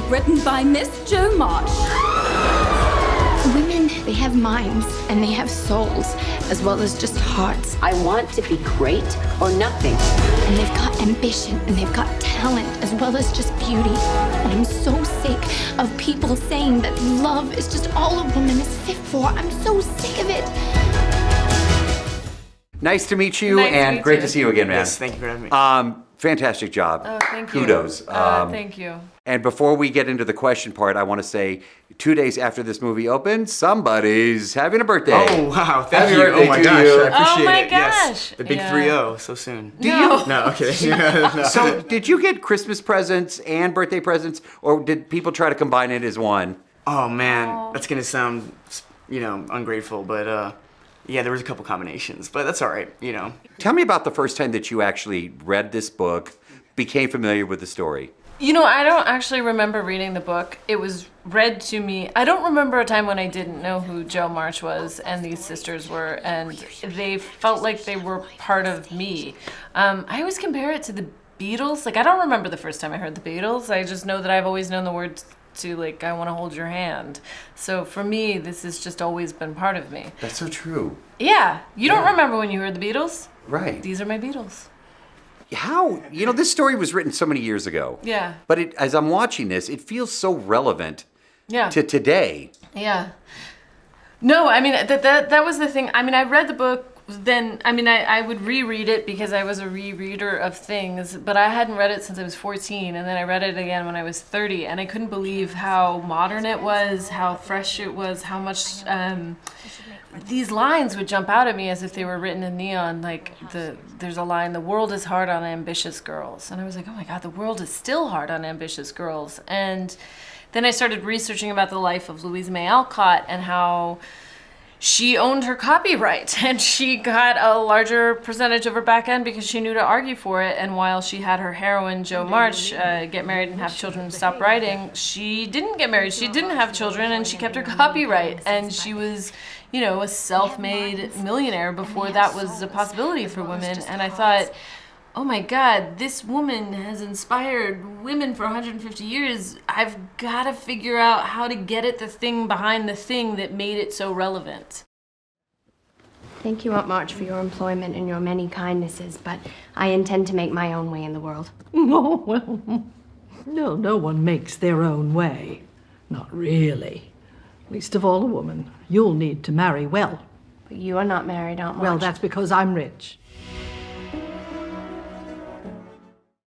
written by Miss Jo Marsh. Women, they have minds and they have souls, as well as just hearts. I want to be great or nothing. And they've got ambition and they've got talent, as well as just beauty. And I'm so sick of people saying that love is just all a woman is fit for. I'm so sick of it. Nice to meet you, and great to see you again, man. Yes, thank you for having me. Fantastic job. Oh, thank you. Kudos. Thank you. And before we get into the question part, I want to say 2 days after this movie opens, somebody's having a birthday. Oh, wow. Thank Happy you. birthday Oh, my to gosh. you. I appreciate Oh, my it. Yes. gosh. The big Yeah. 3-0 so soon. Do you? No, okay. No. So, did you get Christmas presents and birthday presents, or did people try to combine it as one? Oh, man. That's going to sound, ungrateful, but yeah, there was a couple combinations, but that's all right, Tell me about the first time that you actually read this book, became familiar with the story. I don't actually remember reading the book. It was read to me. I don't remember a time when I didn't know who Jo Marsh was and these sisters were, and they felt like they were part of me. I always compare it to the Beatles. I don't remember the first time I heard the Beatles. I just know that I've always known the words to, I want to hold your hand. So for me, this has just always been part of me. That's so true. Yeah. You don't remember when you heard the Beatles? Right. These are my Beatles. How, this story was written so many years ago. Yeah. But as I'm watching this, it feels so relevant Yeah. to today. Yeah. No, I mean, that was the thing. I mean, I read the book, then, I would reread it because I was a rereader of things, but I hadn't read it since I was 14, and then I read it again when I was 30, and I couldn't believe how modern it was, how fresh it was, how much, these lines would jump out at me as if they were written in neon. There's a line, "The world is hard on ambitious girls." And I was like, oh my God, the world is still hard on ambitious girls. And then I started researching about the life of Louisa May Alcott and how she owned her copyright and she got a larger percentage of her back end because she knew to argue for it. And while she had her heroine, Jo Marsh, get married and have children and stop writing, she didn't get married. She didn't have children and she kept her copyright. And she was, a self-made millionaire before that was a possibility for women. And I thought, oh my God, this woman has inspired women for 150 years. I've got to figure out how to get at the thing behind the thing that made it so relevant. Thank you, Aunt March, for your employment and your many kindnesses, but I intend to make my own way in the world. Oh, well, no one makes their own way. Not really. Least of all a woman. You'll need to marry well. But you are not married, Aunt March. Well, that's because I'm rich.